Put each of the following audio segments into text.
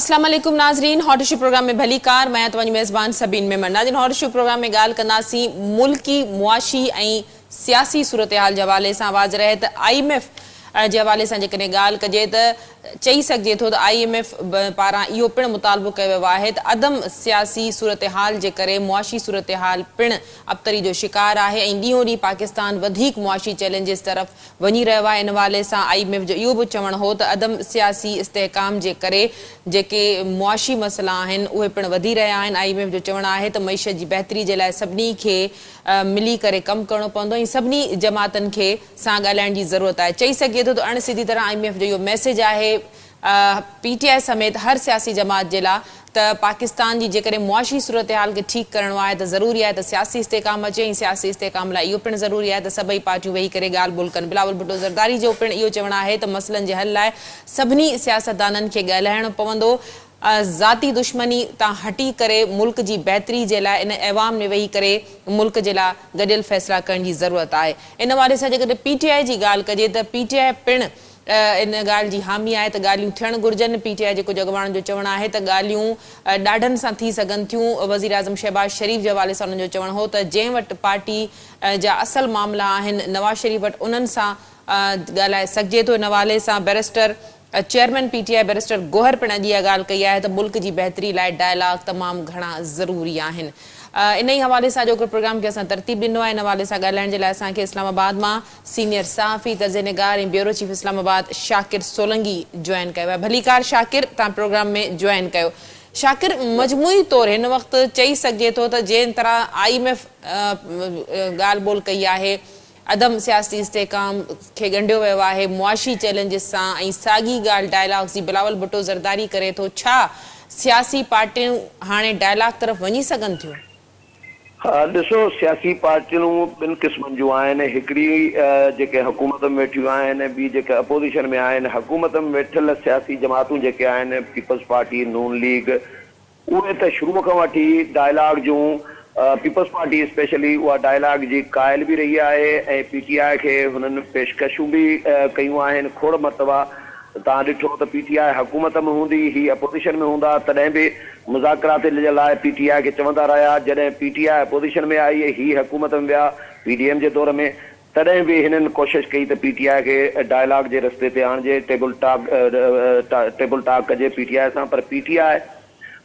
अस्सलाम वालेकुम नाज़रीन, हॉट इशू प्रोग्राम में भली कार मैं तव्हांजी मेज़बान सबीन मेमन। नाज़रीन, हॉट इशू प्रोग्राम में ॻाल्हि कंदासीं मुल्की मुआशी ऐं सियासी सूरत हाल जे हवाले सां। वाज़ रहे त IMF जे हवाले सां जेकॾहिं ॻाल्हि कजे त चई सघिजे थो त IMF पारां इहो पिणु मुतालबो कयो वियो आहे त अदम सियासी सूरत हाल जे करे मुआशी सूरत हाल पिणु अबतरी जो शिकार आहे ऐं ॾींहों ॾींहुं पाकिस्तान वधीक मुआशी चैलेंजिस तरफ़ वञी रहियो आहे। इन हवाले सां IMF जो इहो बि चवणु हो त अदम सियासी इस्तेहकाम जे करे जेके मुआशी मसइला आहिनि उहे पिणु वधी रहिया आहिनि। IMF जो चवणु आहे त मईशत जी बहितरी जे लाइ सभिनी खे मिली करे कमु करणो पवंदो ऐं सभिनी जमातनि खे सां ॻाल्हाइण जी ज़रूरत आहे। चई सघिजे थो त अण सिधी तरह IMF जो इहो मैसेज आहे PTI समेत हर सियासी जमात जे लाइ त पाकिस्तान जी जेकॾहिं मुआशी सूरत हाल खे ठीकु करणो आहे त ज़रूरी आहे त सियासी इस्तेहकाम अचे ऐं सियासी इस्तेहकाम लाइ इहो पिणु ज़रूरी आहे त सभई पार्टियूं वेही करे ॻाल्हि ॿोल कनि। बिलावल भुट्टो ज़रदारी जो पिणु इहो चवणु आहे त मसइलनि जे हल लाइ सभिनी सियासतदाननि खे ॻाल्हाइणो पवंदो। ज़ाती दुश्मनी तां हटी करे मुल्क जी बहितरी जे लाइ इन ऐवाम में वेही करे मुल्क जे लाइ गॾियल फ़ैसिला करण जी ज़रूरत आहे। इन हवाले सां जेकॾहिं PTI जी ॻाल्हि कजे त PTI पिणु इन ॻाल्हि जी हामी आहे त ॻाल्हियूं थियणु घुरिजनि। PTI जे कुझु अॻुवाणनि जो चवणु आहे त ॻाल्हियूं ॾाढनि सां थी सघनि थियूं। वज़ीर आज़म शहबाज शरीफ़ जे हवाले सां उन्हनि जो चवणु हो त जंहिं वटि पार्टी जा असल मामला आहिनि नवाज़ शरीफ़ वटि उन्हनि सां ॻाल्हाए सघिजे थो। इन हवाले सां barrister chairman PTI barrister Gohar पिणु अॼु इहा ॻाल्हि कई आहे त मुल्क जी बहितरी लाइ डायलॉग तमामु घणा ज़रूरी आहिनि। इन ई हवाले सां जो प्रोग्राम खे असां तरतीब ॾिनो आहे। इन हवाले सां ॻाल्हाइण जे लाइ असांखे इस्लामाबाद मां सीनियर सहाफ़ी तर्ज़निगार ऐं ब्यूरो चीफ इस्लामाबाद शाकिर सोलंगी जॉइन कयो आहे। भली कार शाकिर, तव्हां प्रोग्राम में जॉइन कयो। शाकिर, मजमूई तौरु हिन वक़्तु चई सघिजे थो त जंहिं तरह IMF ॻाल्हि ॿोल कई आहे अदम सियासी इस्तेहकाम खे ॻंढियो वियो आहे मुआशी चैलेंजिस सां ऐं साॻी ॻाल्हि डायलॉग्स जी बिलावल भुट्टो ज़रदारी करे थो, छा सियासी पार्टियूं हाणे डायलॉग तरफ़ वञी सघनि थियूं? हाँ, ॾिसो, सियासी पार्टियूं ॿिनि क़िस्मनि जूं आहिनि। हिकिड़ी जेके हुकूमत में वेठियूं आहिनि, ॿी जेके अपोज़िशन में आहिनि। हुकूमत में वेठल सियासी जमातूं जेके आहिनि, पीपल्स पार्टी, नून लीग, उहे त शुरू खां वठी डायलॉग जूं पीपल्स पार्टी स्पेशली उहा डायलॉग जी क़ाइल बि रही आहे ऐं PTI खे हुननि पेशकशूं बि कयूं आहिनि खोड़ मरतबा। तव्हां ॾिठो त PTI हुकूमत में हूंदी, ही अपोज़िशन में हूंदा, तॾहिं बि मुज़ाकरात जे लाइ PTI खे चवंदा रहिया। जॾहिं PTI अपोज़िशन में आई, ही हुकूमत में विया PDM जे दौर में, तॾहिं बि हिननि कोशिशि कई त PTI खे डायलॉग जे रस्ते ते आणिजे, टेबल टॉक कजे PTI सां। पर PTI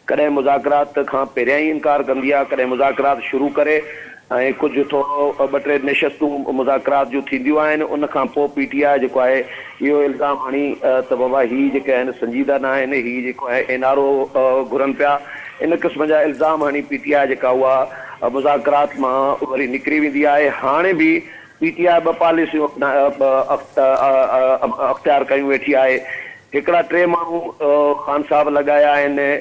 कॾहिं मुज़ाकरात खां पहिरियां ई इनकार कंदी आहे, कॾहिं मुज़ाकरात शुरू करे ऐं कुझु थोरो ॿ टे निशस्तूं मुज़ाकरात जूं थींदियूं आहिनि। उन खां पोइ PTI जेको आहे इहो इल्ज़ाम हणी त बाबा ही जेके आहिनि संजीदा न आहिनि, ही जेको आहे NRO घुरनि पिया, इन क़िस्म जा इल्ज़ाम हणी PTI जेका उहा मुज़ाकरात मां वरी निकिरी वेंदी आहे। हाणे बि PTI ॿ पॉलिसियूं अख़्तियार कयूं वेठी आहे। हिकिड़ा 3 माण्हू ख़ान साहब लॻाया आहिनि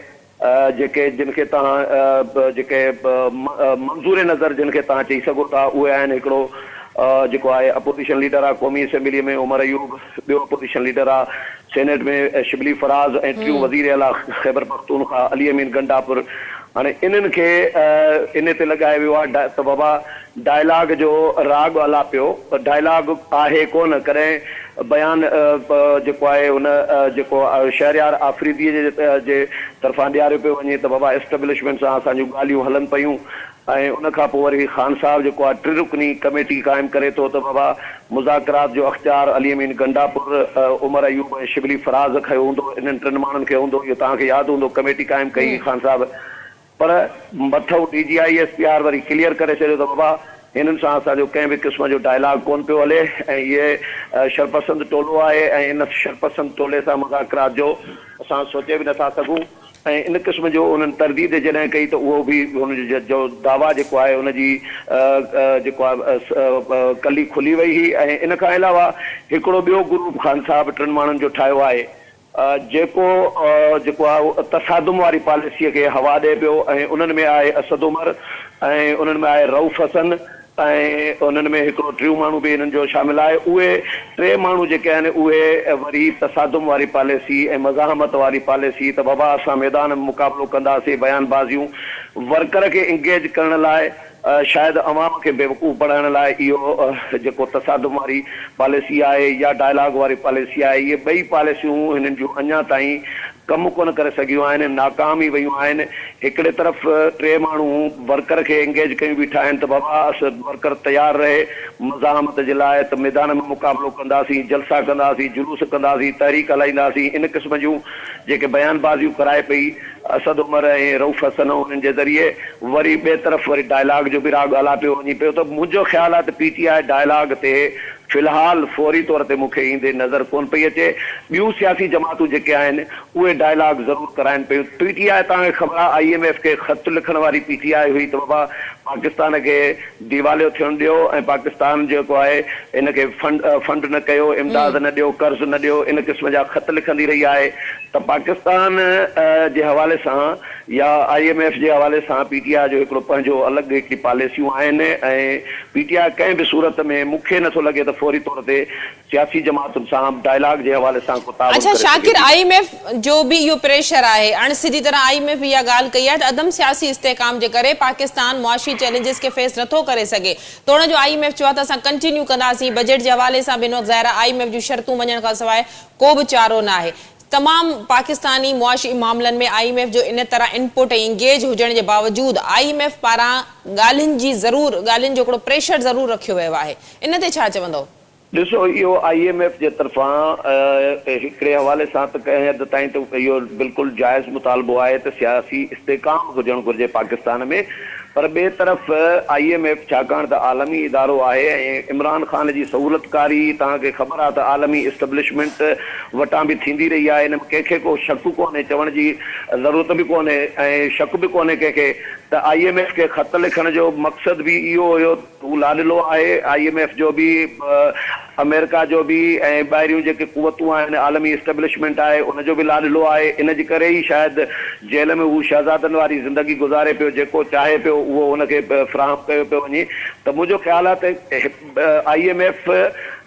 जेके जिन खे तव्हां जेके मंज़ूर नज़र जिन खे तव्हां चई सघो था, उहे आहिनि। हिकिड़ो जेको आहे अपोज़िशन लीडर आहे क़ौमी असेंबली में उमर अयूब, ॿियो अपोज़िशन लीडर आहे सेनेट में शिबली फराज़, ऐं टियों वज़ीर आला ख़ैबर पख्तूनख्वा अली अमीन गंडापुर। हाणे इन्हनि खे इन ते लॻायो वियो आहे त बाबा डायलॉग जो राग हला पियो, डायलॉग आहे कोन। कॾहिं बयान जेको आहे उन जेको शहरयार आफ़रीदीअ जे तरफ़ां ॾियारियो पियो वञे त बाबा एस्टेब्लिशमेंट सां असांजूं ॻाल्हियूं हलनि पियूं। ऐं उन खां पोइ वरी ख़ान साहब जेको आहे 3 रुकनी कमेटी क़ाइमु करे थो त बाबा मुज़ाकरात जो अख़्तियार अली अमीन गंडापुर, उमर अयूब ऐं शिबली फराज़ खयो हूंदो, इन्हनि 3 माण्हुनि खे हूंदो। इहो तव्हांखे यादि हूंदो, कमेटी क़ाइमु कई ख़ान साहब। पर मथो DGI SPR वरी क्लियर करे छॾियो त बाबा हिननि सां असांजो कंहिं बि क़िस्म जो डायलॉग कोन पियो हले ऐं इहे शरपसंद टोलो आहे ऐं इन शरपसंद टोले सां मुज़ाकरात जो असां सोचे बि नथा सघूं। ऐं इन क़िस्म जो उन्हनि तरदीद जॾहिं कई त उहो बि हुनजो दावा जेको आहे उनजी जेको आहे कली खुली वई हुई। ऐं इन खां अलावा हिकिड़ो ॿियो ग्रुप ख़ान साहब 3 माण्हुनि जो ठाहियो आहे जेको आहे तसादुम वारी पॉलिसीअ खे हवा ॾिए पियो। ऐं उन्हनि में आहे असद उमर ऐं उन्हनि में आहे रऊफ़ हसन ऐं उन्हनि में हिकिड़ो 3 माण्हू बि हिननि जो शामिल आहे। उहे 3 माण्हू जेके आहिनि उहे वरी तसादुम वारी पॉलिसी ऐं मज़ाहमत वारी पॉलिसी त बाबा असां मैदान में मुक़ाबिलो कंदासीं, बयानबाज़ियूं वर्कर खे इंगेज करण लाइ, शायदि अवाम खे बेवकूफ़ बणाइण लाइ इहो जेको तसादुम वारी पॉलिसी आहे या डायलॉग वारी पॉलिसी आहे, इहे ॿई पॉलिसियूं हिननि जूं अञा ताईं कम कोन करे सघियूं आहिनि, नाकाम ई वियूं आहिनि। हिकिड़े तरफ़ टे माण्हू वर्कर खे एंगेज कयूं बीठा आहिनि त बाबा वर्कर तयारु रहे मज़ामत जे लाइ, त मैदान में मुक़ाबिलो कंदासीं, जलसा कंदासीं, जुलूस कंदासीं, तहरीक हलाईंदासीं। इन क़िस्म जूं जेके बयानबाज़ियूं कराए पई असद उमर ऐं रऊफ़ हसन, उन्हनि जे ज़रिए वरी ॿिए तरफ़ वरी डायलॉग जो बि राग हला पियो वञे पियो। त मुंहिंजो ख़्यालु आहे त PTI डायलॉग ते फ़िलहाल फौरी तौर ते मूंखे ईंदे नज़र कोन पई अचे। ॿियूं सियासी जमातूं जेके आहिनि उहे डायलॉग ज़रूरु कराइनि पियूं। PTI तव्हांखे ख़बर आहे IMF खे ख़त लिखण वारी PTI हुई त बाबा पाकिस्तान खे दिवालियो थियणु ॾियो ऐं पाकिस्तान जेको आहे इनखे फंड न कयो, इमदाद न ॾियो, कर्ज़ न ॾियो, इन क़िस्म जा ख़त लिखंदी रही आहे। त पाकिस्तान जे हवाले सां या IMF जे हवाले सां PTI जो हिकिड़ो पंहिंजो अलॻि हिकिड़ी पॉलिसियूं आहिनि ऐं PTI कंहिं बि सूरत में मूंखे नथो लॻे त फौरी तौर ते सियासी जमातुनि सां डायलॉग जे हवाले सां को तालुक। अच्छा शाकिर, IMF जो भी इहो प्रेशर आहे, अण सिधी तरह IMF इहा ॻाल्हि कई आहे त अदम सियासी इस्तेकाम जे करे पाकिस्तान मुआशी चैलेंजिस खे फेस नथो करे सघे। तो उन जो IMF चयो आहे त असां कंटिन्यू कंदासीं, बजट जे हवाले सां बि ज़ाहिर IMF जूं शर्तूं वञण खां सवाइ को बि चारो न आहे। तमाम पाकिस्तानी मुआशी मामलनि में IMF जो इन तरह इनपुट ऐं इंगेज हुजण जे बावजूद IMF पारां ॻाल्हियुनि जो हिकिड़ो प्रेशर ज़रूरु रखियो वियो आहे। इन ते छा चवंदव? ॾिसो, इहो IMF जे तरफ़ां हिकिड़े हवाले सां त कंहिं हद ताईं त इहो बिल्कुलु जाइज़ मुतालबो आहे त सियासी इस्तेकाम हुजणु घुरिजे पाकिस्तान में। पर ॿिए तरफ़ IMF छाकाणि त आलमी इदारो आहे ऐं इमरान ख़ान जी सहूलतकारी तव्हांखे ख़बर आहे त आलमी इस्टेब्लिशमेंट वटां बि थींदी रही आहे। इन में कंहिंखे को शक कोन्हे, चवण जी ज़रूरत बि कोन्हे ऐं शक बि कोन्हे कंहिंखे त IMF खे ख़त लिखण जो मक़सदु बि इहो हुयो। हू लाॾिलो आहे IMF जो बि, अमेरिका जो बि ऐं ॿाहिरियूं जेके क़ुवतूं आहिनि, आलमी इस्टेब्लिशमेंट आहे, उनजो बि लाॾिलो आहे। इन जे करे ई शायदि जेल में हू शहज़ादनि वारी ज़िंदगी गुज़ारे पियो, जेको चाहे पियो उहो उनखे फ़राहम कयो पियो वञे। त मुंहिंजो ख़्यालु आहे त IMF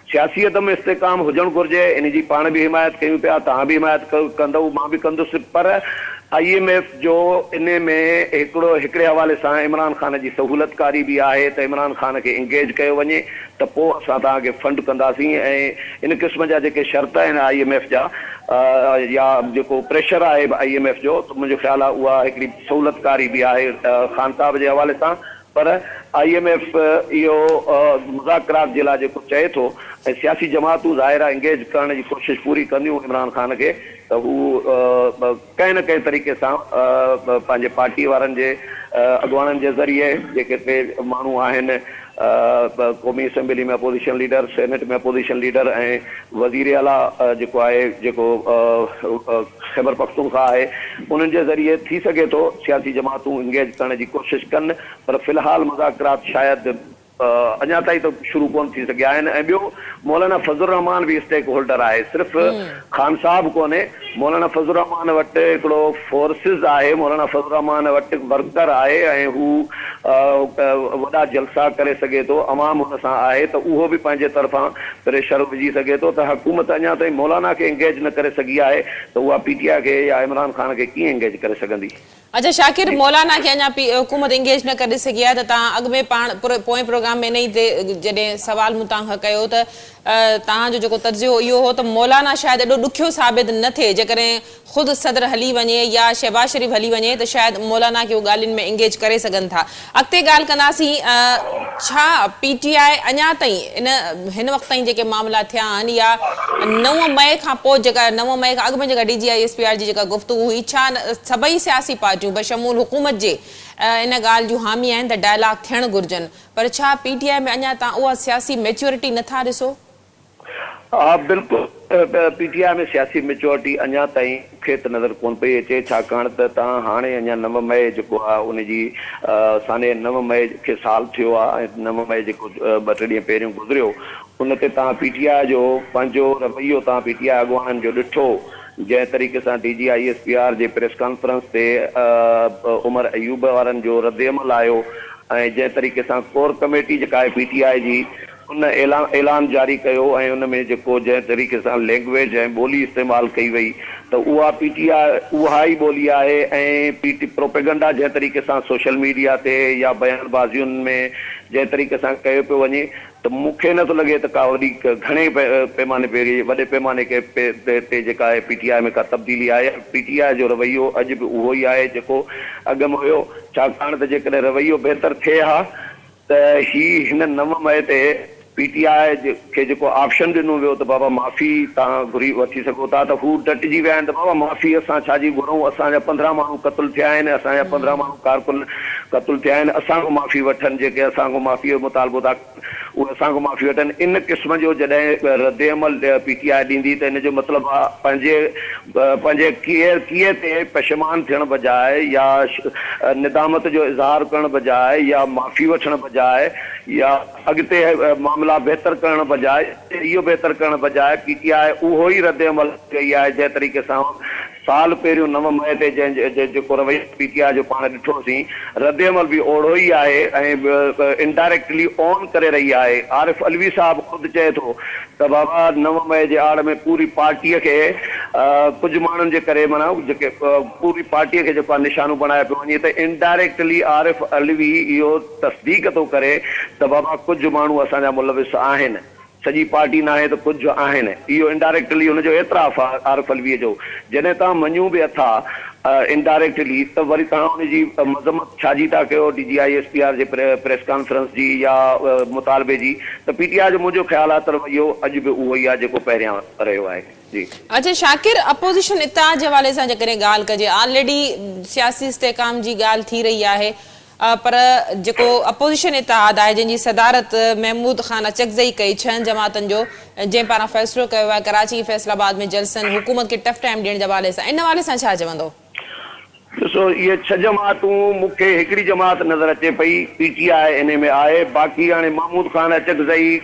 सियासियत में इस्तेकाम हुजणु घुरिजे। इन जी पाण बि हिमायत कयूं पिया, तव्हां बि हिमायत कंदव, मां बि कंदुसि। पर IMF जो इन में हिकिड़े हवाले सां इमरान ख़ान जी सहूलतकारी बि आहे त इमरान ख़ान खे इंगेज कयो वञे त पोइ असां तव्हांखे फंड कंदासीं। ऐं इन क़िस्म जा जेके शर्त आहिनि IMF जा या जेको प्रेशर आहे IMF जो, त मुंहिंजो ख़्यालु आहे उहा हिकिड़ी सहूलतकारी बि आहे ख़ान साहब जे हवाले सां। पर IMF इहो मुज़ाकरात जे लाइ जेको चए थो ऐं सियासी जमातूं ज़ाहिर आहे इंगेज करण जी कोशिशि पूरी कंदियूं इमरान ख़ान खे, त हू कंहिं न कंहिं तरीक़े सां पंहिंजे पार्टी वारनि जे अॻुवाननि जे ज़रिए जेके टे माण्हू आहिनि, क़ौमी असेंबली में अपोज़िशन लीडर, सेनेट में अपोज़िशन लीडर ऐं वज़ीर आला जेको आहे, जेको ख़ैबर पख्तूनख्वा आहे, उन्हनि जे ज़रिए थी सघे थो सियासी जमातूं इंगेज करण जी कोशिशि कनि। पर फ़िलहाल मुज़ाकरात शायदि अञा ताईं त शुरू कोन थी सघिया आहिनि। ऐं ॿियो मौलाना फज़लुर रहमान भी स्टेक होल्डर आहे, सिर्फ़ु ख़ान साहब कोन्हे। मौलाना फज़लुर रहमान वटि हिकिड़ो फोर्सिस आहे, मौलाना फज़लुर रहमान वटि वर्कर आहे ऐं हू वॾा जलसा करे सघे थो, अवाम हुन सां आहे, त उहो बि पंहिंजे तरफ़ां प्रेशर विझी सघे थो। त हुकूमत अञा ताईं मौलाना खे इंगेज न करे सघी आहे, त उहा PTI खे या इमरान ख़ान खे कीअं इंगेज करे सघंदी? अच्छा शाकिर, मौलाना खे अञा हुकूमत इंगेज न करे सघी आहे, त तव्हां अॻु में पाण पोएं प्रोग्राम में इन ई ते जॾहिं सवाल मूं तव्हांखां कयो त तव्हांजो जेको तर्जुमो इहो हो त मौलाना शायदि एॾो ॾुखियो साबित न थिए, जेकॾहिं ख़ुदि सदर हली वञे या शहबाज शरीफ़ हली वञे त शायदि मौलाना खे उहो ॻाल्हियुनि में इंगेज करे सघनि था। अॻिते ॻाल्हि कंदासीं, छा PTI अञा ताईं हिन वक़्त ताईं जेके मामला थिया आहिनि या 9 मई खां पोइ जेका 9 मई खां अॻु में जेका DGI SPR जी जेका गुफ़्तगू हुई, छा सभई सियासी पार्टियूं बशमूल हुकूमत जे इन ॻाल्हि जूं हामी आहिनि त डायलॉग थियणु घुरिजनि, पर छा PTI में अञा तव्हां उहा सियासी मैच्योरिटी नथा ॾिसो? हा बिल्कुलु, PTI में सियासी मैच्योरिटी अञा ताईं मूंखे त नज़र कोन पई अचे। छाकाणि त तव्हां हाणे अञा 9 मई जेको आहे उनजी साने 9 मई खे साल थियो आहे ऐं 9 मई जेको 2-3 ॾींहं पहिरियों गुज़रियो, उन ते तव्हां PTI जो पंहिंजो रवैयो तव्हां PTI अॻुवाननि जो ॾिठो, जंहिं तरीक़े सां DGI SPR जे प्रेस कॉन्फ्रेंस ते उमर अयूब वारनि जो रद्दअमल आयो ऐं जंहिं तरीक़े सां कोर कमेटी जेका आहे PTI जी उन ऐलान जारी कयो ऐं उन में जेको जंहिं तरीक़े सां लैंग्वेज ऐं ॿोली इस्तेमालु कई वई त उहा पीटीआई उहा ई ॿोली आहे ऐं प्रोपेगंडा जंहिं तरीक़े सां सोशल मीडिया ते या बयानबाज़ियुनि में जंहिं तरीक़े सां कयो पियो वञे त मूंखे नथो लॻे त का वॾी घणे पैमाने वॾे पैमाने ते जेका आहे पीटीआई में का तब्दीली आहे। पीटीआई जो रवैयो अॼु बि उहो ई आहे जेको अॻु में हुयो, छाकाणि त जेकॾहिं रवैयो बहितर थिए हा त हिन नव मई ते पीटीआई खे जेको ऑप्शन ॾिनो वियो त बाबा माफ़ी तव्हां घुरी वठी सघो था, त हू डटिजी विया आहिनि त बाबा माफ़ी असां छाजी घुरूं, असांजा 15 माण्हू क़तलु थिया आहिनि, असांजा 15 माण्हू कारकुन क़तलु थिया आहिनि, असांखो माफ़ी वठनि, जेके असांखो माफ़ी जो मुतालबो था उहे असांखो माफ़ी वठनि। इन क़िस्म जो जॾहिं रद्द अमल पीटीआई ॾींदी त इन जो मतिलबु आहे पंहिंजे कीअं ते पशमान थियण बजाए या निदामत जो इज़हार करण बजाए या माफ़ी वठण बजाए या अॻिते मामला बहितर करण बजाए इहो बहितर करण बजाए पीटीआई उहो ई रद्द अमल कई आहे जंहिं तरीक़े सां साल पहिरियों 9 मई ते जेको रवैयो पीटीआई जो पाण ॾिठोसीं, रद्द अमल बि ओड़ो ई आहे ऐं इनडायरेक्टली ऑन करे रही आहे। आरिफ अलवी साहब ख़ुदि चए थो त बाबा 9 मई जे आड़ में पूरी पार्टीअ खे कुझु माण्हुनि जे करे माना जेके पूरी पार्टीअ खे जेको आहे निशानो बणायो पियो वञे त इनडायरेक्टली आरिफ अलवी इहो तस्दीक थो करे त बाबा कुझु माण्हू असांजा मुलविस आहिनि, सॼी पार्टी न आहे त कुझु आहिनि। इहो इनडायरेक्टली हुनजो एतिराफ़ आहे आरिफ अलवीअ जो। जॾहिं तव्हां मञूं बि अथा इनडायरेक्टली त वरी तव्हां हुनजी मज़म्मत छाजी था कयो DGI-SPR जे प्रेस कॉन्फ्रेंस जी या मुतालबे जी, त पीटीआई जो मुंहिंजो ख़्यालु आहे त रवैयो अॼु बि उहो ई आहे जेको पहिरियां रहियो आहे। जी अच्छा शाकिर, अपोजिशन इत्तेहाद जे हवाले सां जेकॾहिं ॻाल्हि कजे, ऑलरेडी सियासी इस्तेहकाम जी ॻाल्हि थी रही आहे, पर जेको अपोजिशन इत्तेहाद आहे जंहिंजी सदारत महमूद ख़ान अचकज़ई कई 6 जमातनि जो, जंहिं पारां फ़ैसिलो कयो आहे कराची फैसलाबाद में जलसनि हुकूमत खे टफ टाइम ॾियण जे हवाले सां, इन हवाले सां छा चवंदो? ॾिसो, इहे 6 जमातूं मूंखे हिकिड़ी जमात नज़र अचे पई पीटीआई इन में आहे, बाक़ी हाणे महमूद ख़ान अचकज़ई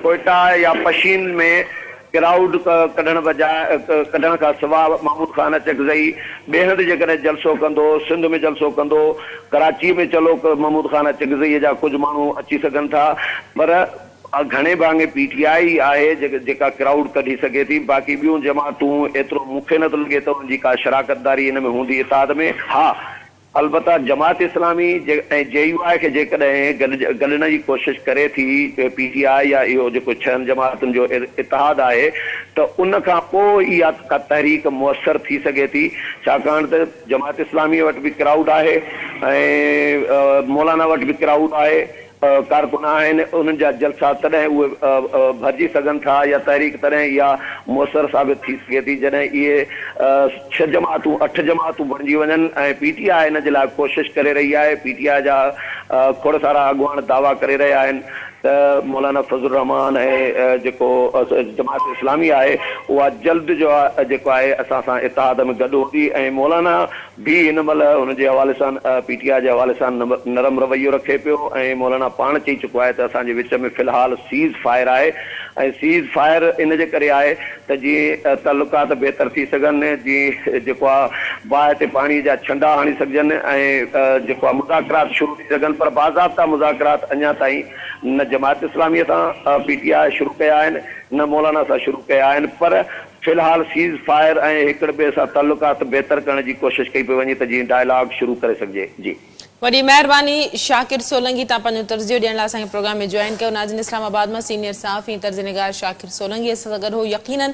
कोयटा या पशीन में क्राउड कढण खां सवाइ महमूद ख़ान अचकज़ई ॿिए हंधि जेकॾहिं जलसो कंदो, सिंध में जलसो कंदो, कराची में चलो महमूद ख़ान अचकज़ई जा कुझु माण्हू अची सघनि था, पर घणे भाङे पीटीआई आहे जेका क्राउड कढी सघे थी। बाक़ी ॿियूं जमातूं एतिरो मूंखे नथो लॻे त उनजी का शराकतदारी हिन में हूंदी इत्तेहाद में। हा, अलबत्ता जमात इस्लामी ऐं JUI खे जेकॾहिं गॾण जी कोशिशि करे थी पीटीआई या इहो जेको 6 जमातुनि जो इत्तेहाद आहे त उन खां पोइ इहा का तहरीक मुयसर थी सघे थी, छाकाणि त जमात इस्लामी वटि बि क्राउड आहे ऐं मौलाना वटि बि क्राउड आहे, कारकुन आहिनि, उन्हनि जा जलसा तॾहिं उहे भरिजी सघनि था या तहरीक तॾहिं इहा मुयसर साबित थी सघे थी जॾहिं इहे 6 जमातूं 8 जमातूं बणिजी वञनि। ऐं पीटीआई इन जे लाइ कोशिशि करे रही आहे। पीटीआई जा खोड़ सारा अॻुवान दावा करे रहिया आहिनि त मौलाना फज़लुर रहमान ऐं जेको जमात इस्लामी आहे उहा जल्द जो जेको आहे असां सां इत्तेहाद में गॾु हूंदी ऐं मौलाना बि हिन महिल हुनजे हवाले सां पीटीआई जे हवाले सां नरम रवैयो रखे पियो ऐं मौलाना पाण चई चुको आहे त असांजे विच में फ़िलहाल सीज़ फायर आहे ऐं सीज़ फायर इन जे करे आहे त जीअं तालुकात बहितर थी सघनि, जीअं जेको आहे बाहि ते पाणी जा छंडा हणी सघजनि ऐं जेको आहे मुज़ाकरात शुरू थी सघनि, पर बाज़ाब्ता मुज़ाकरात अञा ताईं न जमात इस्लामीअ सां पीटीआई शुरू कया आहिनि न मौलाना सां शुरू कया आहिनि, पर फ़िलहाल सीज़ फायर ऐं हिकड़े ॿिए सां तालुकात बहितर करण जी कोशिशि कई पई वञे त जीअं डायलॉग शुरू करे सघिजे। जी वॾी महिरबानी शाकिर सोलंगी, तव्हां पंहिंजो तर्जियो ॾियण लाइ असांखे प्रोग्राम में जॉइन कयो। नाज़रीन, इस्लामाबाद मां सीनियर सहाफ़ी तर्जनिगार शाकिर सोलंगी सां गॾु हो। यकीनन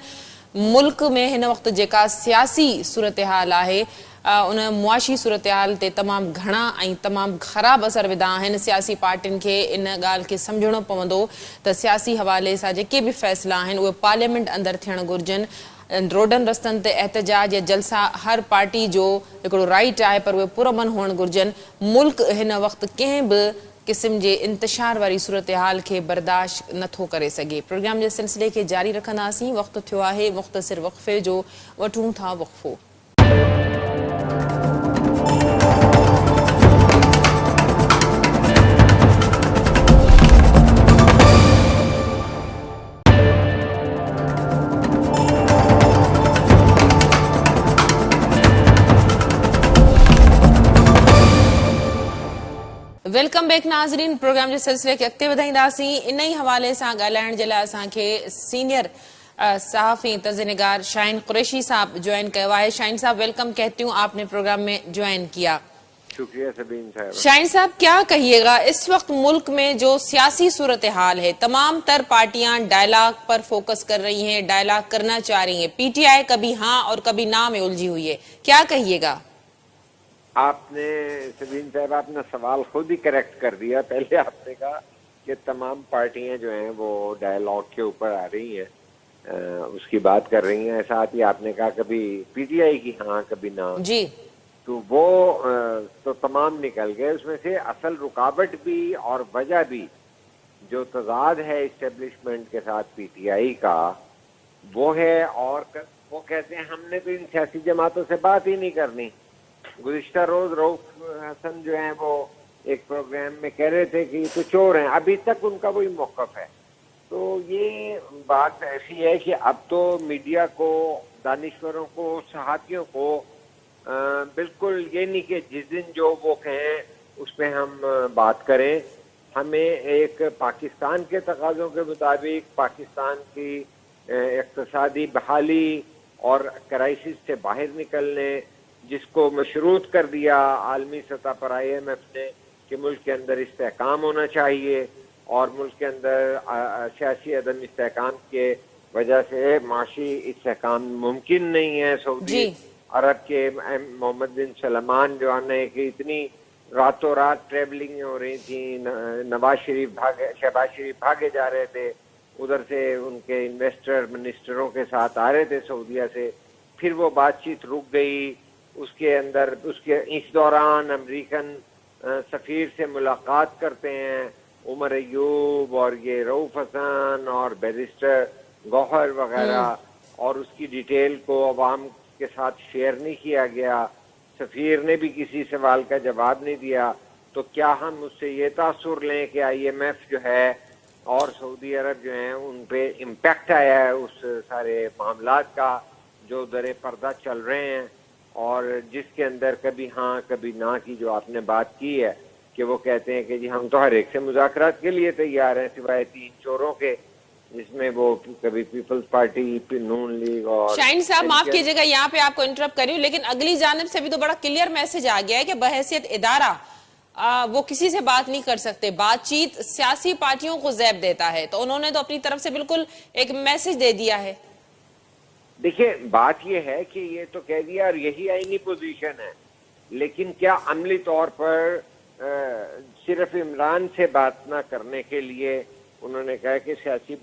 मुल्क में हिन वक़्तु जेका सियासी सूरत हाल आहे उन मुआशी सूरत हाल ते तमामु घणा ऐं तमामु ख़राब असर विधा आहिनि। सियासी पार्टियुनि खे इन ॻाल्हि खे सम्झणो पवंदो त सियासी हवाले सां जेके बि फ़ैसिला आहिनि उहे पार्लियामेंट अंदरि थियणु घुरिजनि। रोडनि रस्तनि ते एहतजाज या जलसा हर पार्टी जो हिकिड़ो राइट आहे, पर उहे पुरअमन हुअणु घुरिजनि। मुल्क हिन वक़्तु कंहिं बि क़िस्म जे इंतशार वारी सूरत हाल खे बर्दाश्त नथो करे सघे। प्रोग्राम जे सिलसिले खे जारी रखंदासीं। वक़्तु थियो आहे मुख़्तसिर वक़फ़े जो, वठूं था वक़फ़ो। वेलकम बैक नाज़रीन, प्रोग्राम जे सिलसिले खे अॻिते वधाईंदासीं। इन ई हवाले सां ॻाल्हाइण जे लाइ असांखे सीनियर صحافی طرز نگار شاہین قریشی صاحب جوائن کیا ہے. شاہین صاحب ویلکم کہتی ہوں, آپ نے پروگرام میں جوائن کیا. شکریہ سبین صاحب. شاہین صاحب کیا کہیے گا اس وقت ملک میں جو سیاسی صورتحال ہے, تمام تر پارٹیاں ڈائلاگ پر فوکس کر رہی ہیں, ڈائلاگ کرنا چاہ رہی ہیں, پی ٹی آئی کبھی ہاں اور کبھی نہ میں الجھی ہوئی ہے, کیا کہیے گا؟ آپ نے سبین صاحب اپنا سوال خود ہی کریکٹ کر دیا. پہلے آپ نے کہا کہ تمام پارٹیاں جو ہیں وہ ڈائلاگ کے اوپر آ رہی ہیں, اس کی بات کر رہی ہیں. ساتھ ہی آپ نے کہا کبھی پی ٹی آئی کی ہاں کبھی نہ, جی تو وہ تو تمام نکل گئے. اس میں سے اصل رکاوٹ بھی اور وجہ بھی جو تضاد ہے اسٹیبلشمنٹ کے ساتھ پی ٹی آئی کا وہ ہے. اور وہ کہتے ہیں ہم نے تو ان سیاسی جماعتوں سے بات ہی نہیں کرنی. گزشتہ روز رؤف حسن جو ہیں وہ ایک پروگرام میں کہہ رہے تھے کہ یہ تو چور ہیں, ابھی تک ان کا وہی موقف ہے. تو یہ بات ایسی ہے کہ اب تو میڈیا کو, دانشوروں کو, صحافیوں کو بالکل یہ نہیں کہ جس دن جو وہ کہیں اس پہ ہم بات کریں. ہمیں ایک پاکستان کے تقاضوں کے مطابق پاکستان کی اقتصادی بحالی اور کرائسس سے باہر نکلنے, جس کو مشروط کر دیا عالمی سطح پر آئی ایم ایف نے کہ ملک کے اندر استحکام ہونا چاہیے, اور ملک کے اندر سیاسی عدم استحکام کے وجہ سے معاشی استحکام ممکن نہیں ہے. سعودی جی عرب کے محمد بن سلمان جو آنے کہ اتنی راتوں رات ٹریولنگ ہو رہی تھی, شہباز شریف بھاگے جا رہے تھے, ادھر سے ان کے انویسٹر منسٹروں کے ساتھ آ رہے تھے سعودیہ سے, پھر وہ بات چیت رک گئی. اس کے اس دوران امریکن سفیر سے ملاقات کرتے ہیں عمر ایوب اور یہ رؤف حسن اور بیرسٹر گوہر وغیرہ, اور اس کی ڈیٹیل کو عوام کے ساتھ شیئر نہیں کیا گیا. سفیر نے بھی کسی سوال کا جواب نہیں دیا. تو کیا ہم اس سے یہ تاثر لیں کہ آئی ایم ایف جو ہے اور سعودی عرب جو ہیں ان پہ امپیکٹ آیا ہے اس سارے معاملات کا جو در پردہ چل رہے ہیں, اور جس کے اندر کبھی ہاں کبھی نہ کی جو آپ نے بات کی ہے کہ وہ کہتے ہیں کہ جی ہم تو ہر ایک سے مذاکرات کے لیے تیار ہیں سوائے 3 چوروں کے, جس میں وہ کبھی پیپلز پارٹی, نون لیگ اور شاہین صاحب معاف کیجیے گا یہاں پہ آپ کو انٹرپٹ کر رہی ہوں, لیکن اگلی جانب سے بھی تو بڑا کلیئر میسج آ گیا ہے کہ بحیثیت ادارہ وہ کسی سے بات نہیں کر سکتے, بات چیت سیاسی پارٹیوں کو زیب دیتا ہے, تو انہوں نے تو اپنی طرف سے بالکل ایک میسج دے دیا ہے. دیکھیے بات یہ ہے کہ یہ تو کہہ دیا اور یہی آئینی پوزیشن ہے, لیکن کیا عملی طور پر صرف عمران سے بات نہ کرنے کے لیے انہوں نے کہا کہ سیاسی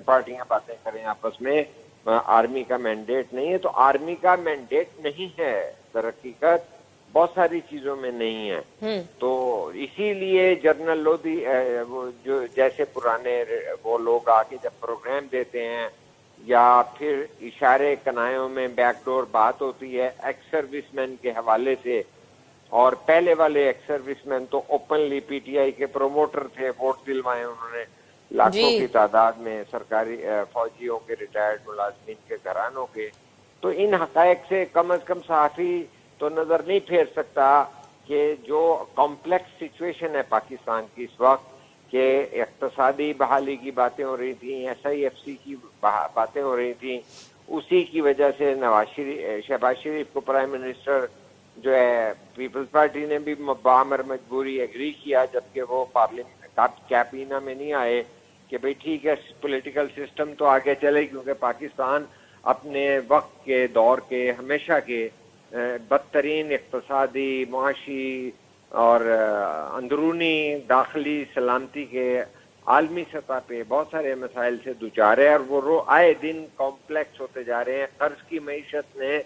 پارٹیاں باتیں کریں آپس میں, آرمی کا مینڈیٹ نہیں ہے. تو آرمی کا مینڈیٹ نہیں ہے, در حقیقت بہت ساری چیزوں میں نہیں ہے. تو اسی لیے جنرل لودھی جو جیسے پرانے وہ لوگ آ کے جب پروگرام دیتے ہیں یا پھر اشارے کنایوں میں بیک ڈور بات ہوتی ہے ایکس سروس مین کے حوالے سے, اور پہلے والے ایکس سروس مین تو اوپنلی پی ٹی آئی کے پروموٹر تھے, ووٹ دلوائے انہوں نے لاکھوں کی تعداد میں سرکاری فوجیوں کے, ریٹائرڈ ملازمین کے گھرانوں کے. تو ان حقائق سے کم از کم صحافی تو نظر نہیں پھیر سکتا کہ جو کمپلیکس سچویشن ہے پاکستان کی اس وقت, کہ اقتصادی بحالی کی باتیں ہو رہی تھیں, ایس آئی ایف سی کی باتیں ہو رہی تھیں, اسی کی وجہ سے شہباز شریف کو پرائم منسٹر جو ہے پیپلز پارٹی نے بھی بآمر مجبوری ایگری کیا, جبکہ وہ پارلیمنٹ کابینہ میں نہیں آئے کہ بھئی ٹھیک ہے پولیٹیکل سسٹم تو آگے چلے, کیونکہ پاکستان اپنے وقت کے دور کے ہمیشہ کے بدترین اقتصادی, معاشی اور اندرونی داخلی سلامتی کے عالمی سطح پہ بہت سارے مسائل سے دوچار ہے, اور وہ آئے دن کمپلیکس ہوتے جا رہے ہیں. قرض کی معیشت نے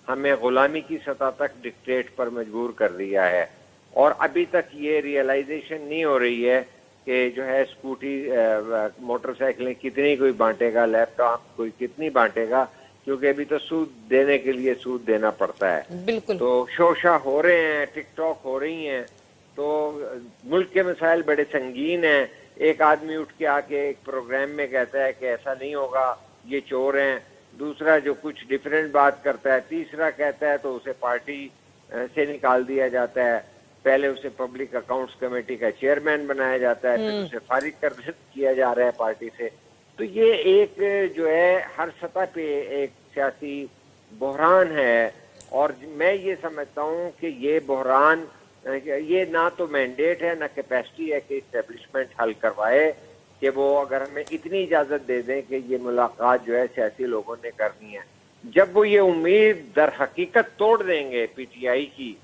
ہمیں غلامی کی سطح تک ڈکٹیٹ پر مجبور کر دیا ہے, اور ابھی تک یہ ریئلائزیشن نہیں ہو رہی ہے کہ جو ہے اسکوٹی موٹر سائیکلیں کتنی کوئی بانٹے گا, لیپ ٹاپ کوئی کتنی بانٹے گا, کیونکہ ابھی تو سود دینے کے لیے سود دینا پڑتا ہے. بالکل. تو شوشا ہو رہے ہیں, ٹک ٹاک ہو رہی ہیں, تو ملک کے مسائل بڑے سنگین ہیں. ایک آدمی اٹھ کے آ کے ایک پروگرام میں کہتا ہے کہ ایسا نہیں ہوگا, یہ چور ہیں, دوسرا جو کچھ ڈیفرنٹ بات کرتا ہے, تیسرا کہتا ہے تو اسے پارٹی سے نکال دیا جاتا ہے, پہلے اسے پبلک اکاؤنٹس کمیٹی کا چیئرمین بنایا جاتا ہے, پھر اسے فارغ کیا جا رہا ہے پارٹی سے. تو یہ ایک جو ہے ہر سطح پہ ایک سیاسی بحران ہے، اور میں یہ سمجھتا ہوں کہ یہ بحران یہ نہ تو مینڈیٹ ہے نہ کیپیسٹی ہے کہ اسٹیبلشمنٹ حل کروائے، کہ وہ اگر ہمیں اتنی اجازت دے دیں کہ یہ ملاقات جو ہے سیاسی لوگوں نے کرنی ہے. جب وہ یہ امید در حقیقت توڑ دیں گے پی ٹی آئی کی،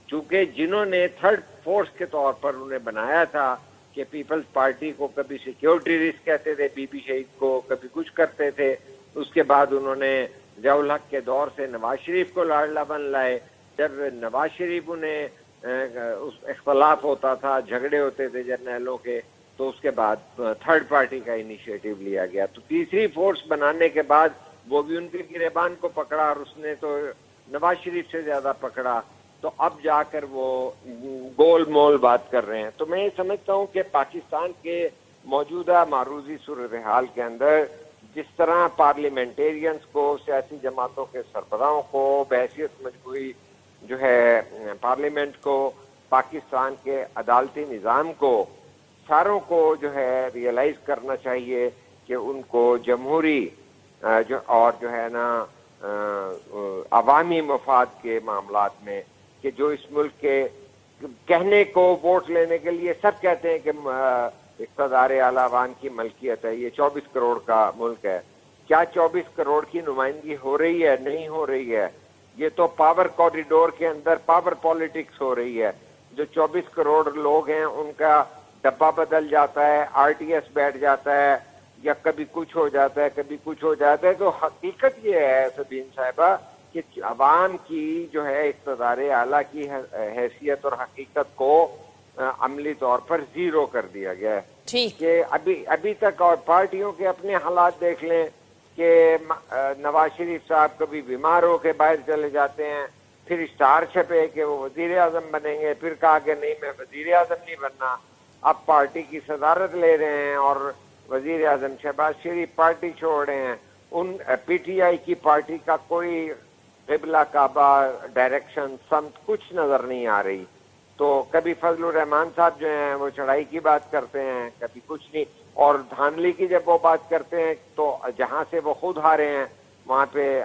چونکہ جنہوں نے تھرڈ فورس کے طور پر انہیں بنایا تھا کہ پیپلز پارٹی کو کبھی سیکیورٹی رسک کہتے تھے، بی بی شہید کو کبھی کچھ کرتے تھے، اس کے بعد انہوں نے ضیاء الحق کے دور سے نواز شریف کو لاڈلا بن لائے، جب نواز شریف انہیں اس اختلاف ہوتا تھا، جھگڑے ہوتے تھے جرنیلوں کے، تو اس کے بعد تھرڈ پارٹی کا انیشیٹو لیا گیا. تو تیسری فورس بنانے کے بعد وہ بھی ان کے گریبان کو پکڑا، اور اس نے تو نواز شریف سے زیادہ پکڑا. تو اب جا کر وہ گول مول بات کر رہے ہیں. تو میں یہ سمجھتا ہوں کہ پاکستان کے موجودہ معروضی صورتحال کے اندر جس طرح پارلیمنٹیرینز کو، سیاسی جماعتوں کے سربراہوں کو بحیثیت مجموعی جو ہے پارلیمنٹ کو، پاکستان کے عدالتی نظام کو، ساروں کو جو ہے ریئلائز کرنا چاہیے کہ ان کو جمہوری اور جو ہے نا عوامی مفاد کے معاملات میں، کہ جو اس ملک کے کہنے کو ووٹ لینے کے لیے سب کہتے ہیں کہ اقتدار اعلی عوام کی ملکیت ہے، یہ 24 کروڑ کا ملک ہے. کیا 24 کروڑ کی نمائندگی ہو رہی ہے؟ نہیں ہو رہی ہے. یہ تو پاور کوریڈور کے اندر پاور پالیٹکس ہو رہی ہے. جو 24 کروڑ لوگ ہیں ان کا ڈبہ بدل جاتا ہے، آر ٹی ایس بیٹھ جاتا ہے، یا کبھی کچھ ہو جاتا ہے، کبھی کچھ ہو جاتا ہے. تو حقیقت یہ ہے سبین صاحبہ کہ عوام کی جو ہے اقتدار اعلیٰ کی حیثیت اور حقیقت کو عملی طور پر زیرو کر دیا گیا ہے. کہ ابھی تک، اور پارٹیوں کے اپنے حالات دیکھ لیں کہ نواز شریف صاحب کبھی بیمار ہو کے باہر چلے جاتے ہیں، پھر اسٹار چھپے کہ وہ وزیر اعظم بنیں گے، پھر کہا کہ نہیں میں وزیر اعظم نہیں بننا. اب پارٹی کی صدارت لے رہے ہیں اور وزیر اعظم شہباز شریف پارٹی چھوڑ رہے ہیں. ان پی ٹی آئی کی پارٹی کا کوئی قبلہ کعبہ، ڈائریکشن، سمت کچھ نظر نہیں آ رہی. تو کبھی فضل الرحمان صاحب جو ہیں وہ چڑھائی کی بات کرتے ہیں، کبھی کچھ نہیں. اور دھاندلی کی جب وہ بات کرتے ہیں تو جہاں سے وہ خود ہارے ہیں وہاں پہ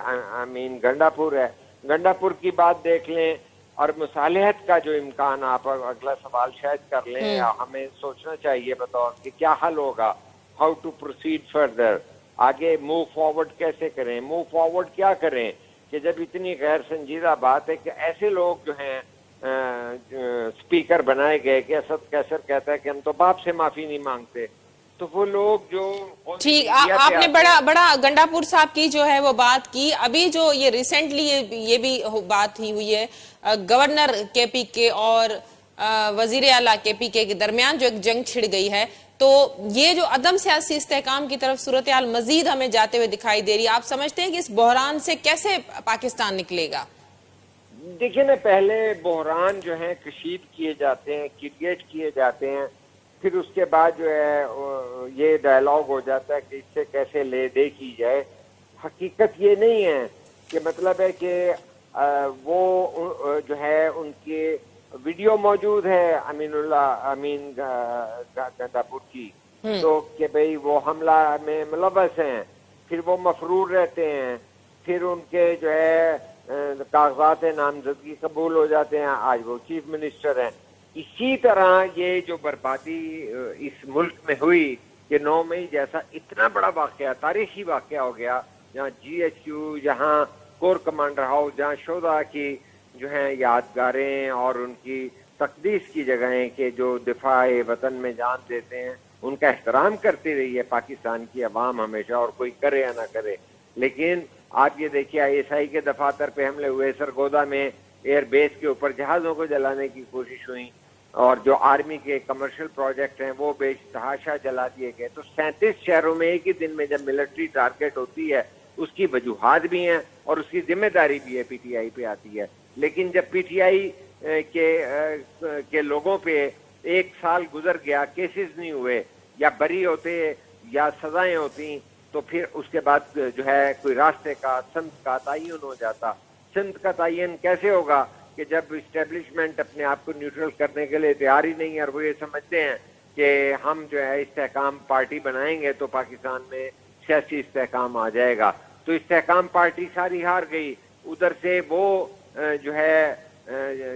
گنڈا پور ہے. گنڈا پور کی بات دیکھ لیں، اور مصالحت کا جو امکان، آپ اگلا سوال شاید کر لیں، ہمیں سوچنا چاہیے بطور کہ کیا حل ہوگا، ہاؤ ٹو پروسیڈ فردر، آگے موو فارورڈ کیسے کریں. موو فارورڈ کیا کریں کہ جب اتنی غیر سنجیدہ بات ہے کہ ایسے لوگ جو ہیں سپیکر بنائے گئے کہ اسد کیسر کہتا ہے کہ ہم تو باپ سے معافی نہیں مانگتے. تو وہ لوگ جو ٹھیک، آپ نے بڑا گنڈا پور صاحب کی جو ہے وہ بات کی. ابھی جو یہ ریسنٹلی یہ بھی بات ہی ہوئی ہے گورنر کے پی کے اور وزیر اعلیٰ کے پی کے درمیان جو ایک جنگ چھڑ گئی ہے، تو یہ جو عدم سیاسی استحکام کی طرف صورتحال مزید ہمیں جاتے ہوئے دکھائی دے رہی ہے. آپ سمجھتے ہیں کہ اس بحران سے کیسے پاکستان نکلے گا؟ دیکھیں نا، پہلے بحران جو ہیں کشید کیے جاتے ہیں، کریٹ کیے جاتے ہیں، پھر اس کے بعد جو ہے یہ ڈائلاگ ہو جاتا ہے کہ اس سے کیسے لے دے کی جائے. حقیقت یہ نہیں ہے کہ مطلب ہے کہ وہ جو ہے ان کی ویڈیو موجود ہے امین گنڈا پور کی، تو کہ بھئی وہ حملہ میں ملوث ہیں، پھر وہ مفرور رہتے ہیں، پھر ان کے جو ہے کاغذات نامزدگی قبول ہو جاتے ہیں، آج وہ چیف منسٹر ہیں. اسی طرح یہ جو بربادی اس ملک میں ہوئی کہ 9 مئی جیسا اتنا بڑا واقعہ، تاریخی واقعہ ہو گیا، جہاں جی ایچ کیو، جہاں کور کمانڈر ہاؤس، جہاں شہداء کی جو ہیں یادگاریں اور ان کی تقدیس کی جگہیں کہ جو دفاع وطن میں جان دیتے ہیں، ان کا احترام کرتی رہی ہے پاکستان کی عوام ہمیشہ، اور کوئی کرے یا نہ کرے. لیکن آپ یہ دیکھیے آئی ایس آئی کے دفاتر پہ حملے ہوئے، سرگودا میں ایئر بیس کے اوپر جہازوں کو جلانے کی کوشش ہوئی، اور جو آرمی کے کمرشل پروجیکٹ ہیں وہ بے تحاشا جلا دیے گئے. تو 37 شہروں میں ایک ہی دن میں جب ملٹری ٹارگٹ ہوتی ہے، اس کی وجوہات بھی ہیں اور اس کی ذمہ داری بھی ہے، پی ٹی آئی پہ آتی ہے. لیکن جب پی ٹی آئی کے لوگوں پہ 1 سال گزر گیا، کیسز نہیں ہوئے، یا بری ہوتے یا سزائیں ہوتی، تو پھر اس کے بعد جو ہے کوئی راستے کا، سمت کا تعین ہو جاتا. سمت کا تعین کیسے ہوگا کہ جب اسٹیبلشمنٹ اپنے آپ کو نیوٹرل کرنے کے لیے تیار ہی نہیں ہے، اور وہ یہ سمجھتے ہیں کہ ہم جو ہے استحکام پارٹی بنائیں گے تو پاکستان میں سیاسی استحکام آ جائے گا. تو استحکام پارٹی ساری ہار گئی. ادھر سے وہ جو ہے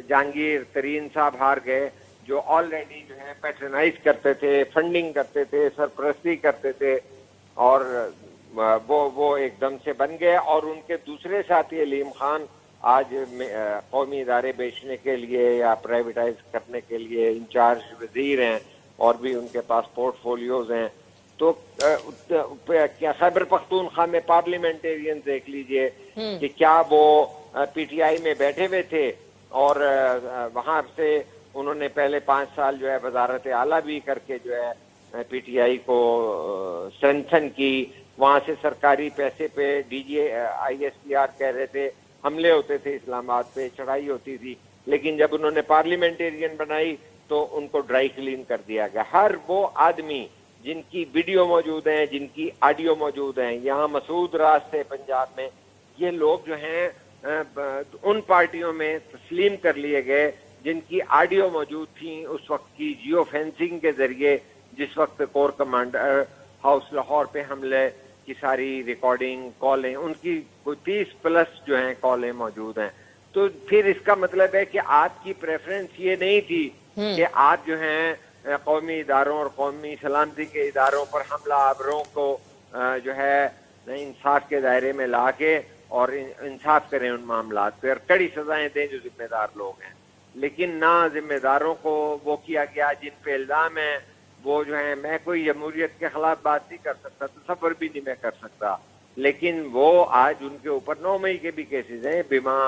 جہانگیر ترین صاحب ہار گئے جو آلریڈی جو ہے پیٹرنائز کرتے تھے, فنڈنگ کرتے تھے, سرپرستی کرتے تھے, اور وہ ایک دم سے بن گئے. اور ان کے دوسرے ساتھی علیم خان آج قومی ادارے بیچنے کے لیے یا پرائیویٹائز کرنے کے لیے انچارج وزیر ہیں, اور بھی ان کے پاس پورٹ فولیوز ہیں. تو کیا خیبر پختونخوا میں پارلیمنٹیرین دیکھ لیجئے کہ کیا وہ پی ٹی آئی میں بیٹھے ہوئے تھے, اور وہاں سے انہوں نے پہلے 5 سال جو ہے وزارت اعلیٰ بھی کر کے جو ہے پی ٹی آئی کو اسٹرینتھن کی. وہاں سے سرکاری پیسے پہ D G I S P R کہہ رہے تھے حملے ہوتے تھے اسلام آباد پہ, چڑھائی ہوتی تھی, لیکن جب انہوں نے پارلیمنٹیرین بنائی تو ان کو ڈرائی کلین کر دیا گیا. ہر وہ آدمی جن کی ویڈیو موجود ہیں, جن کی آڈیو موجود ہیں, یہاں مسعود راز تھے پنجاب میں, یہ لوگ جو ہیں ان پارٹیوں میں تسلیم کر لیے گئے جن کی آڈیو موجود تھیں اس وقت کی جیو فینسنگ کے ذریعے, جس وقت کور کمانڈر ہاؤس لاہور پہ حملے کی ساری ریکارڈنگ کالیں, ان کی کوئی 30+ جو ہیں کالیں موجود ہیں. تو پھر اس کا مطلب ہے کہ آپ کی پریفرنس یہ نہیں تھی کہ آپ جو ہیں قومی اداروں اور قومی سلامتی کے اداروں پر حملہ آوروں کو جو ہے انصاف کے دائرے میں لا کے اور انصاف کریں ان معاملات پہ, اور کڑی سزائیں دیں جو ذمہ دار لوگ ہیں. لیکن نہ ذمہ داروں کو وہ کیا گیا جن پہ الزام ہے وہ جو ہیں, میں کوئی جمہوریت کے خلاف بات نہیں کر سکتا, تصور بھی نہیں میں کر سکتا, لیکن وہ آج ان کے اوپر 9 مئی کے بھی کیسز ہیں بما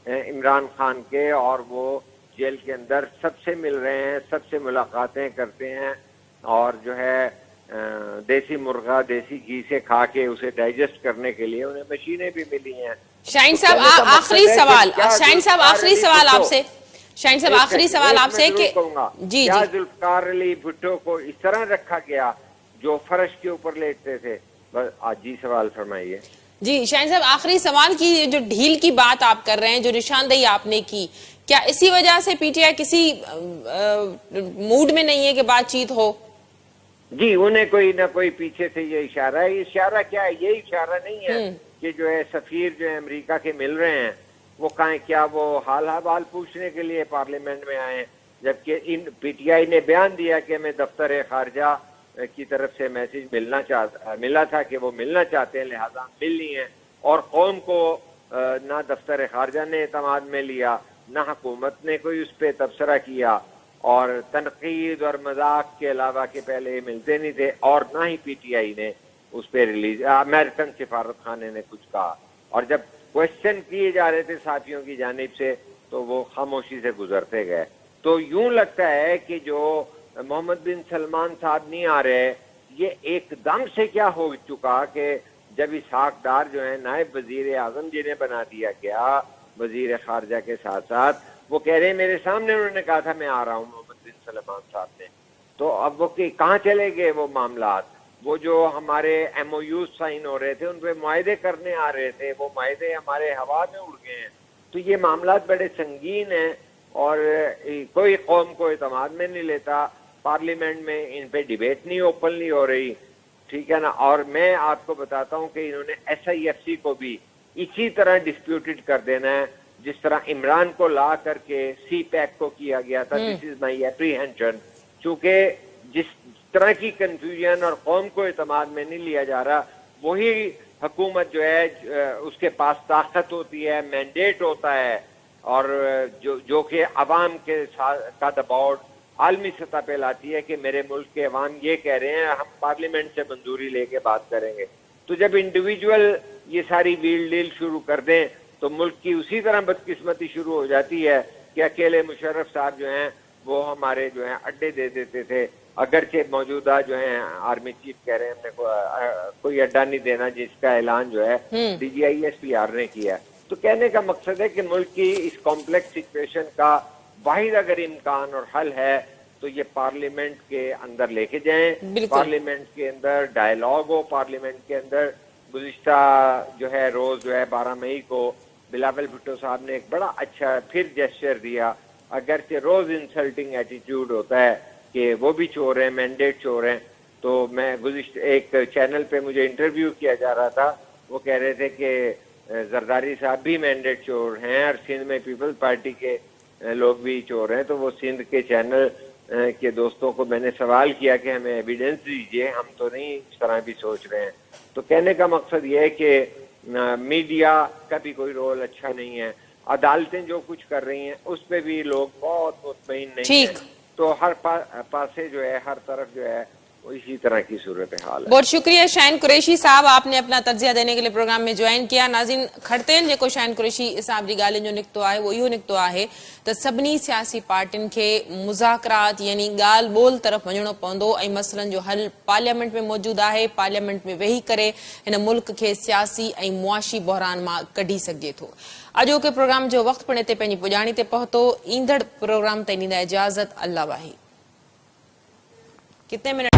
عمران خان کے, اور وہ جیل کے اندر سب سے مل رہے ہیں, سب سے ملاقاتیں کرتے ہیں, اور جو ہے دیسی مرغا دیسی گھی سے کھا کے اسے ڈائجسٹ کرنے کے لیے انہیں مشینیں بھی ملی ہیں. شاہین صاحب آخری سوال, شاہین صاحب آخری سوال آپ سے, شاہین صاحب آخری سوال آپ سے کہ جی کیا ذوالفقار علی بھٹو کو اس طرح رکھا گیا جو فرش کے اوپر لیٹتے تھے؟ بس جی سوال فرمائیے. جی شاہین صاحب آخری سوال کی جو ڈھیل کی بات آپ کر رہے ہیں, جو نشاندہی آپ نے کی, کیا اسی وجہ سے پی ٹی آئی کسی موڈ میں نہیں ہے کہ بات چیت ہو؟ جی انہیں کوئی نہ کوئی پیچھے سے یہ اشارہ ہے. اشارہ کیا ہے؟ یہ اشارہ نہیں ہے کہ جو ہے سفیر جو ہے امریکہ کے مل رہے ہیں وہ کہیں, کیا وہ حال حوال پوچھنے کے لیے پارلیمنٹ میں آئے, جبکہ ان پی ٹی آئی نے بیان دیا کہ میں دفتر خارجہ کی طرف سے میسج ملا تھا کہ وہ ملنا چاہتے ہیں, لہذا مل لی ہیں. اور قوم کو نہ دفتر خارجہ نے اعتماد میں لیا, نہ حکومت نے کوئی اس پہ تبصرہ کیا, اور تنقید اور مذاق کے علاوہ کہ پہلے ملتے نہیں تھے, اور نہ ہی پی ٹی آئی نے اس پہ امریکن سفارت خانے نے کچھ کہا. اور جب کوشچن کیے جا رہے تھے صحافیوں کی جانب سے تو وہ خاموشی سے گزرتے گئے. تو یوں لگتا ہے کہ جو محمد بن سلمان صاحب نہیں آ رہے, یہ ایک دم سے کیا ہو چکا کہ جب اسحاق ڈار جو ہے نائب وزیر اعظم جنہیں بنا دیا گیا وزیر خارجہ کے ساتھ ساتھ, وہ کہہ رہے ہیں میرے سامنے انہوں نے کہا تھا میں آ رہا ہوں محمد بن سلمان صاحب نے. تو اب وہ کہاں چلے گئے وہ معاملات؟ وہ جو ہمارے ایم او یوز سائن ہو رہے تھے, ان پہ معاہدے کرنے آ رہے تھے, وہ معاہدے ہمارے ہوا میں اڑ گئے ہیں. تو یہ معاملات بڑے سنگین ہیں, اور کوئی قوم کو اعتماد میں نہیں لیتا. پارلیمنٹ میں ان پہ ڈیبیٹ نہیں اوپنلی ہو رہی, ٹھیک ہے نا. اور میں آپ کو بتاتا ہوں کہ انہوں نے ایس آئی ایف سی کو بھی اسی طرح ڈسپیوٹڈ کر دینا ہے جس طرح عمران کو لا کر کے سی پیک کو کیا گیا تھا. دس از مائی اپریہینشن. چونکہ جس طرح کی کنفیوژن اور قوم کو اعتماد میں نہیں لیا جا رہا, وہی حکومت جو ہے اس کے پاس طاقت ہوتی ہے, مینڈیٹ ہوتا ہے, اور جو کہ عوام کے کا دباؤ عالمی سطح پہ لاتی ہے کہ میرے ملک کے عوام یہ کہہ رہے ہیں, ہم پارلیمنٹ سے منظوری لے کے بات کریں گے. تو جب انڈیویجول یہ ساری ویل ڈیل شروع کر دیں تو ملک کی اسی طرح بدقسمتی شروع ہو جاتی ہے کہ اکیلے مشرف صاحب جو ہیں وہ ہمارے جو ہیں اڈے دے دیتے تھے, اگرچہ موجودہ جو ہیں آرمی چیف کہہ رہے ہیں ہم نے کوئی اڈا نہیں دینا, جس کا اعلان جو ہے D G I S P R نے کیا. تو کہنے کا مقصد ہے کہ ملک کی اس کمپلیکس سچویشن کا واحد اگر امکان اور حل ہے تو یہ پارلیمنٹ کے اندر لے کے جائیں, پارلیمنٹ کے اندر ڈائیلاگ ہو. پارلیمنٹ کے اندر گزشتہ جو ہے روز جو ہے 12 مئی کو بلاول بھٹو صاحب نے ایک بڑا اچھا پھر جیسچر دیا, اگرچہ روز انسلٹنگ ایٹیٹیوڈ ہوتا ہے کہ وہ بھی چور ہیں, مینڈیٹ چور ہیں. تو میں گزشتہ ایک چینل پہ مجھے انٹرویو کیا جا رہا تھا, وہ کہہ رہے تھے کہ زرداری صاحب بھی مینڈیٹ چور ہیں اور سندھ میں پیپلز پارٹی کے لوگ بھی چور ہیں. تو وہ سندھ کے چینل کے دوستوں کو میں نے سوال کیا کہ ہمیں ایویڈنس دیجیے, ہم تو نہیں اس طرح بھی سوچ رہے ہیں. تو کہنے کا مقصد یہ ہے کہ میڈیا کا بھی کوئی رول اچھا نہیں ہے, عدالتیں جو کچھ کر رہی ہیں اس پہ بھی لوگ بہت مطمئن نہیں ہیں. تو ہر پاسے جو ہے, ہر طرف جو ہے وہ اسی طرح کی صورتحال ہے. بہت شکریہ شاہین قریشی صاحب, آپ نے اپنا تجزیہ دینے کے لیے پروگرام میں جوائن کیا. ناظرین, کھڑتیل जेको شاہین قریشی صاحب جی ॻाल्हियुनि जो निकितो आहे, वो इहो निकितो आहे त सभिनी सियासी पार्टियुनि खे मुज़ाकरात यानी ॻाल्हि ॿोल तरफ़ वञणो पवंदो ऐं मसइलनि जो हल पार्लियामेंट में मौजूदु आहे. पार्लियामेंट में वेही करे हिन मुल्क खे सियासी ऐं मुआशी बहरान मां कढी सघिजे थो. अॼोके प्रोग्राम जो वक़्तु पिण हिते पंहिंजी पुॼाणी ते पहुतो. ईंदड़ प्रोग्राम ताईं ॾींदा इजाज़त. अल्लाह वाही. कितने मिनट